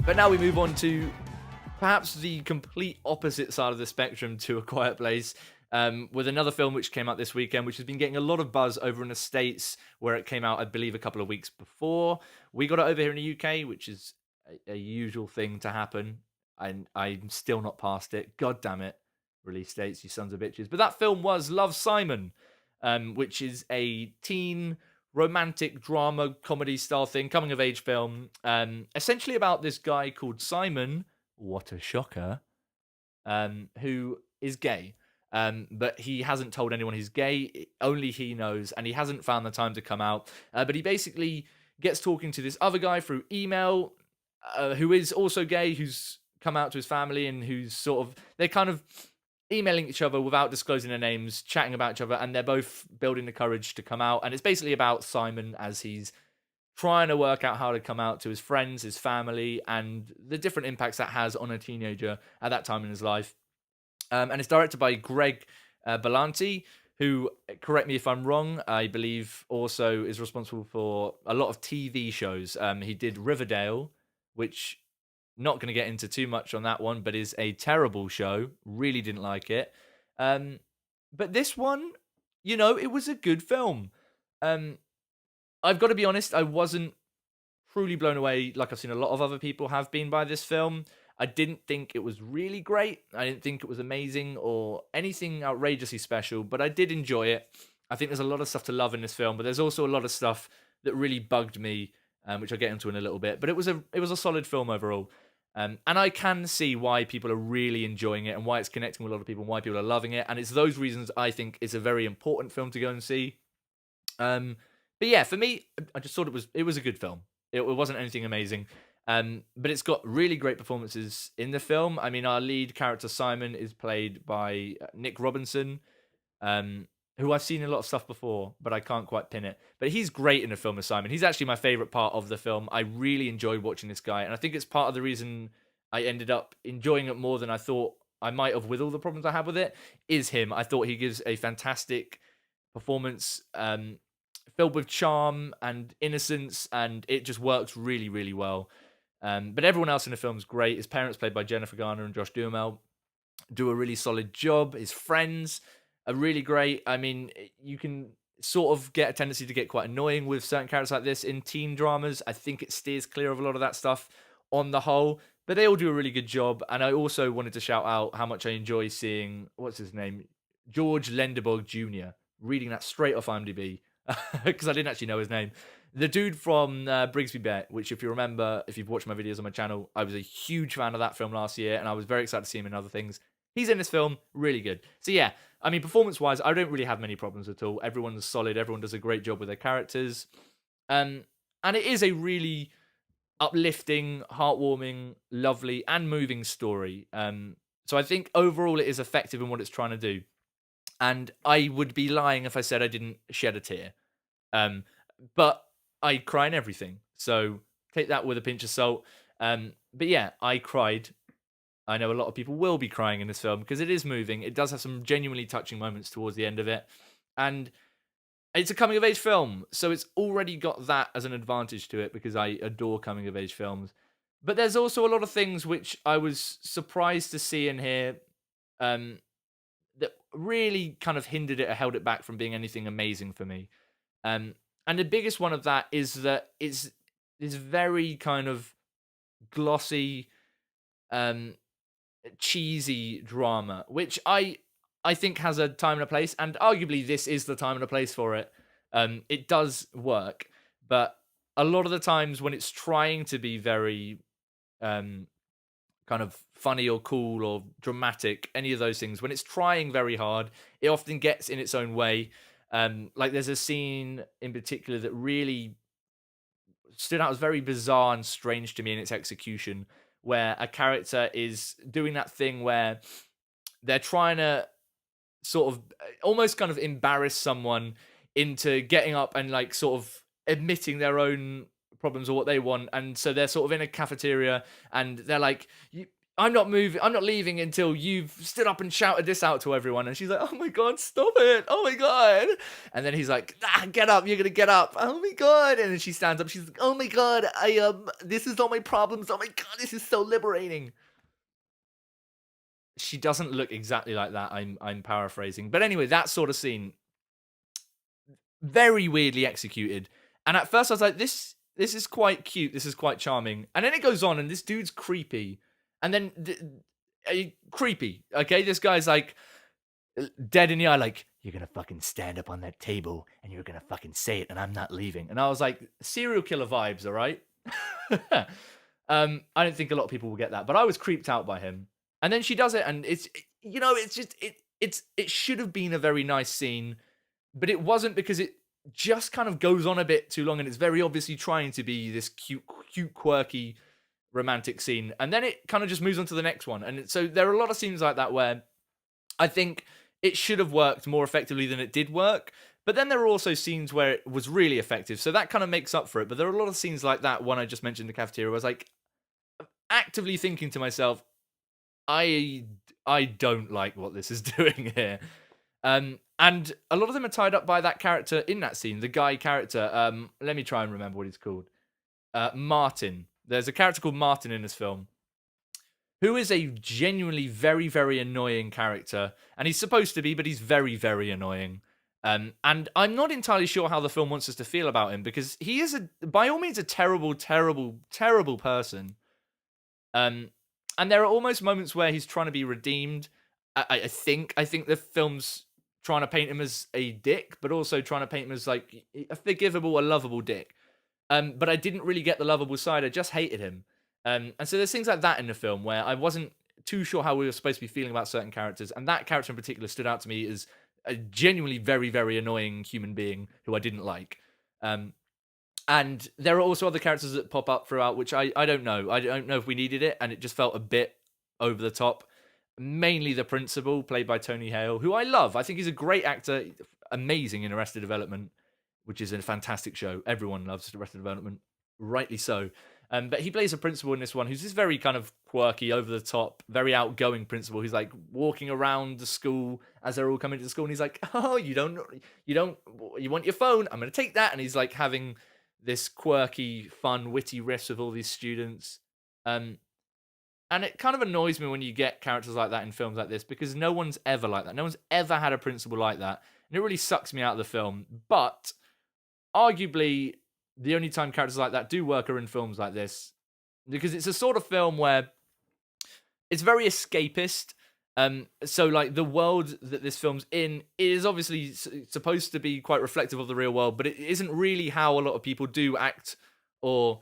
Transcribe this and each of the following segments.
But now we move on to perhaps the complete opposite side of the spectrum to A Quiet Place, with another film which came out this weekend, which has been getting a lot of buzz over in the States, where it came out, I believe, a couple of weeks before. We got it over here in the UK, which is a usual thing to happen, and I'm still not past it. God damn it, release dates, you sons of bitches. But that film was Love, Simon, which is a teen romantic drama comedy style thing, coming of age film, essentially about this guy called Simon, what a shocker, who is gay. But he hasn't told anyone he's gay, only he knows, and he hasn't found the time to come out. But he basically gets talking to this other guy through email, who is also gay, who's come out to his family, and who's they're kind of emailing each other without disclosing their names, chatting about each other, and they're both building the courage to come out. And it's basically about Simon as he's trying to work out how to come out to his friends, his family, and the different impacts that has on a teenager at that time in his life. And it's directed by Greg Berlanti, who, correct me if I'm wrong, I believe also is responsible for a lot of TV shows. He did Riverdale, which, not going to get into too much on that one, but is a terrible show. Really didn't like it. But this one, it was a good film. I've got to be honest, I wasn't truly blown away like I've seen a lot of other people have been by this film. I didn't think it was really great. I didn't think it was amazing or anything outrageously special, but I did enjoy it. I think there's a lot of stuff to love in this film, but there's also a lot of stuff that really bugged me, which I'll get into in a little bit. But it was a solid film overall. And I can see why people are really enjoying it and why it's connecting with a lot of people and why people are loving it. And it's those reasons I think it's a very important film to go and see. But yeah, for me, I just thought it was a good film. It wasn't anything amazing. But it's got really great performances in the film. I mean, our lead character, Simon, is played by Nick Robinson, who I've seen in a lot of stuff before, but I can't quite pin it. But he's great in the film as Simon. He's actually my favorite part of the film. I really enjoyed watching this guy, and I think it's part of the reason I ended up enjoying it more than I thought I might have with all the problems I had with it, is him. I thought he gives a fantastic performance, filled with charm and innocence, and it just works really, really well. But everyone else in the film is great. His parents, played by Jennifer Garner and Josh Duhamel, do a really solid job. His friends are really great. I mean, you can sort of get a tendency to get quite annoying with certain characters like this in teen dramas. I think it steers clear of a lot of that stuff on the whole, but they all do a really good job. And I also wanted to shout out how much I enjoy seeing, what's his name? George Lendeborg Jr., reading that straight off IMDb, because I didn't actually know his name. The dude from Brigsby Bear, which, if you remember, if you've watched my videos on my channel, I was a huge fan of that film last year, and I was very excited to see him in other things. He's in this film, really good. So yeah, I mean, performance-wise, I don't really have many problems at all. Everyone's solid. Everyone does a great job with their characters. And it is a really uplifting, heartwarming, lovely, and moving story. So I think overall it is effective in what it's trying to do. And I would be lying if I said I didn't shed a tear. But I cry in everything. So take that with a pinch of salt. But yeah, I cried. I know a lot of people will be crying in this film because it is moving. It does have some genuinely touching moments towards the end of it. And it's a coming-of-age film, so it's already got that as an advantage to it because I adore coming-of-age films. But there's also a lot of things which I was surprised to see in here that really kind of hindered it or held it back from being anything amazing for me. And the biggest one of that is that it's this very kind of glossy, cheesy drama, which I think has a time and a place, and arguably this is the time and a place for it. It does work, but a lot of the times when it's trying to be very kind of funny or cool or dramatic, any of those things, when it's trying very hard, it often gets in its own way. Like there's a scene in particular that really stood out as very bizarre and strange to me in its execution, where a character is doing that thing where they're trying to sort of almost kind of embarrass someone into getting up and like sort of admitting their own problems or what they want. And so they're sort of in a cafeteria and they're like, I'm not moving. I'm not leaving until you've stood up and shouted this out to everyone. And she's like, oh my God, stop it. Oh my God. And then he's like, get up. You're going to get up. Oh my God. And then she stands up. She's like, oh my God, this is all my problems. Oh my God, this is so liberating. She doesn't look exactly like that. I'm paraphrasing. But anyway, that sort of scene, very weirdly executed. And at first I was like, this is quite cute. This is quite charming. And then it goes on and this dude's creepy. And then creepy. Okay, this guy's like dead in the eye, like, you're gonna fucking stand up on that table and you're gonna fucking say it, and I'm not leaving. And I was like, serial killer vibes, all right. I don't think a lot of people will get that, but I was creeped out by him. And then she does it, and it's just it should have been a very nice scene, but it wasn't because it just kind of goes on a bit too long, and it's very obviously trying to be this cute, quirky romantic scene, and then it kind of just moves on to the next one. And so there are a lot of scenes like that where I think it should have worked more effectively than it did work. But then there are also scenes where it was really effective, so that kind of makes up for it. But there are a lot of scenes like that one I just mentioned in the cafeteria where I was like actively thinking to myself, I don't like what this is doing here. And a lot of them are tied up by that character in that scene, the guy character. Let me try and remember what he's called. Martin. There's a character called Martin in this film who is a genuinely very, very annoying character. And he's supposed to be, but he's very, very annoying. And I'm not entirely sure how the film wants us to feel about him, because he is, by all means, a terrible, terrible, terrible person. And there are almost moments where he's trying to be redeemed. I think the film's trying to paint him as a dick, but also trying to paint him as like a forgivable, a lovable dick. But I didn't really get the lovable side. I just hated him. And so there's things like that in the film where I wasn't too sure how we were supposed to be feeling about certain characters. And that character in particular stood out to me as a genuinely very, very annoying human being who I didn't like. And there are also other characters that pop up throughout, which I don't know. I don't know if we needed it, and it just felt a bit over the top. Mainly the principal, played by Tony Hale, who I love. I think he's a great actor, amazing in Arrested Development, which is a fantastic show. Everyone loves Arrested Development, rightly so. But he plays a principal in this one who's this very kind of quirky, over the top, very outgoing principal who's like walking around the school as they're all coming to the school, and he's like, "Oh, you want your phone? I'm going to take that." And he's like having this quirky, fun, witty riffs with all these students. And it kind of annoys me when you get characters like that in films like this, because no one's ever like that. No one's ever had a principal like that. And it really sucks me out of the film. But arguably, the only time characters like that do work are in films like this, because it's a sort of film where it's very escapist. So like the world that this film's in is obviously supposed to be quite reflective of the real world, but it isn't really how a lot of people do act or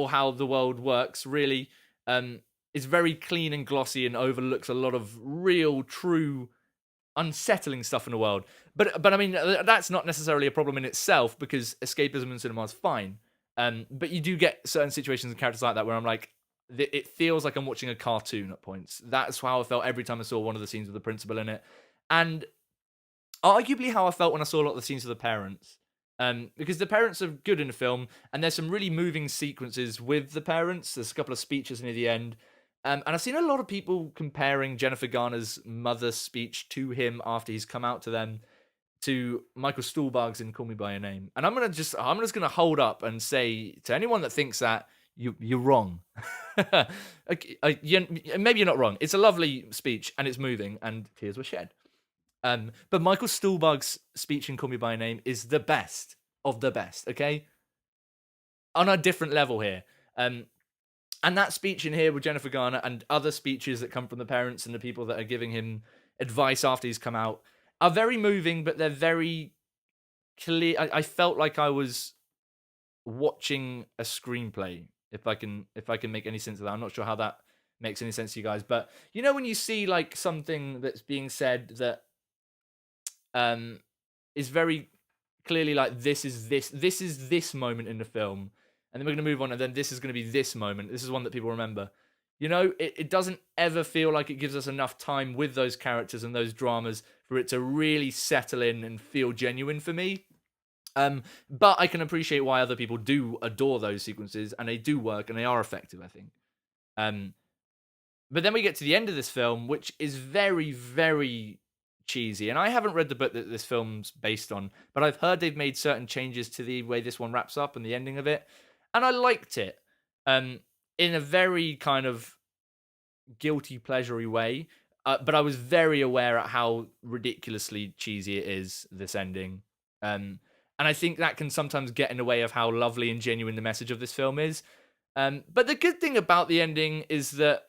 how the world works, really. It's very clean and glossy and overlooks a lot of real, true, unsettling stuff in the world. But I mean, that's not necessarily a problem in itself, because escapism in cinema is fine. But you do get certain situations and characters like that where I'm like, it feels like I'm watching a cartoon at points. That's how I felt every time I saw one of the scenes with the principal in it. And arguably how I felt when I saw a lot of the scenes with the parents. Because the parents are good in the film, and there's some really moving sequences with the parents. There's a couple of speeches near the end. And I've seen a lot of people comparing Jennifer Garner's mother's speech to him after he's come out to them to Michael Stuhlbarg's in Call Me by Your Name. And I'm just gonna hold up and say to anyone that thinks that, you're wrong. Maybe you're not wrong. It's a lovely speech and it's moving and tears were shed. But Michael Stuhlbarg's speech in Call Me by Your Name is the best of the best. Okay, on a different level here. And that speech in here with Jennifer Garner and other speeches that come from the parents and the people that are giving him advice after he's come out are very moving, but they're very clear. I felt like I was watching a screenplay, if I can make any sense of that. I'm not sure how that makes any sense to you guys, but you know when you see like something that's being said that is very clearly like this is this moment in the film, and then we're going to move on, and then this is going to be this moment. This is one that people remember. You know, it doesn't ever feel like it gives us enough time with those characters and those dramas for it to really settle in and feel genuine for me. But I can appreciate why other people do adore those sequences, and they do work, and they are effective, I think. But then we get to the end of this film, which is very, very cheesy. And I haven't read the book that this film's based on, but I've heard they've made certain changes to the way this one wraps up and the ending of it. And I liked it in a very kind of guilty pleasure-y way. But I was very aware at how ridiculously cheesy it is, this ending. And I think that can sometimes get in the way of how lovely and genuine the message of this film is. But the good thing about the ending is that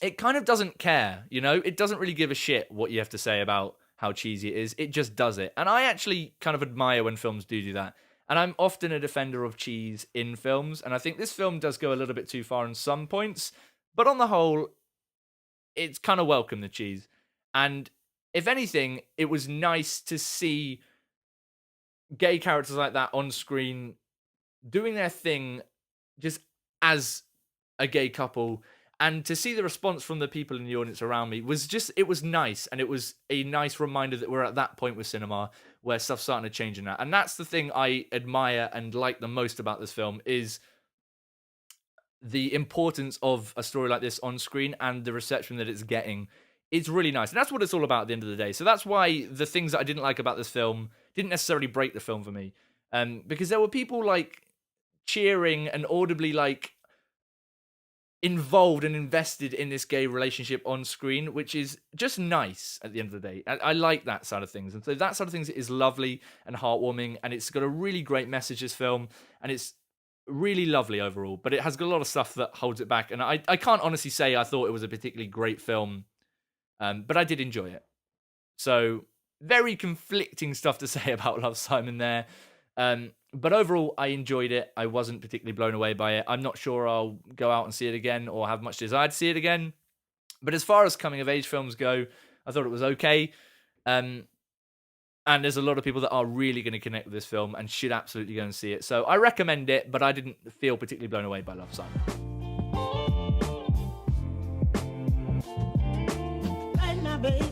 it kind of doesn't care, you know? It doesn't really give a shit what you have to say about how cheesy it is. It just does it. And I actually kind of admire when films do that. And I'm often a defender of cheese in films. And I think this film does go a little bit too far in some points. But on the whole, it's kind of welcome, the cheese. And if anything, it was nice to see gay characters like that on screen doing their thing just as a gay couple. And to see the response from the people in the audience around me was just, it was nice. And it was a nice reminder that we're at that point with cinema where stuff's starting to change in that. And that's the thing I admire and like the most about this film, is the importance of a story like this on screen and the reception that it's getting. It's really nice. And that's what it's all about at the end of the day. So that's why the things that I didn't like about this film didn't necessarily break the film for me. Because there were people like cheering and audibly like involved and invested in this gay relationship on screen, which is just nice at the end of the day. I like that side of things. And so that side of things is lovely and heartwarming, and it's got a really great message, this film, and it's really lovely overall, but it has got a lot of stuff that holds it back. And I can't honestly say I thought it was a particularly great film, but I did enjoy it. So very conflicting stuff to say about Love, Simon there. But overall, I enjoyed it. I wasn't particularly blown away by it. I'm not sure I'll go out and see it again or have much desire to see it again. But as far as coming of age films go, I thought it was okay. And there's a lot of people that are really going to connect with this film and should absolutely go and see it. So I recommend it, but I didn't feel particularly blown away by Love, Simon. Hey, now, babe.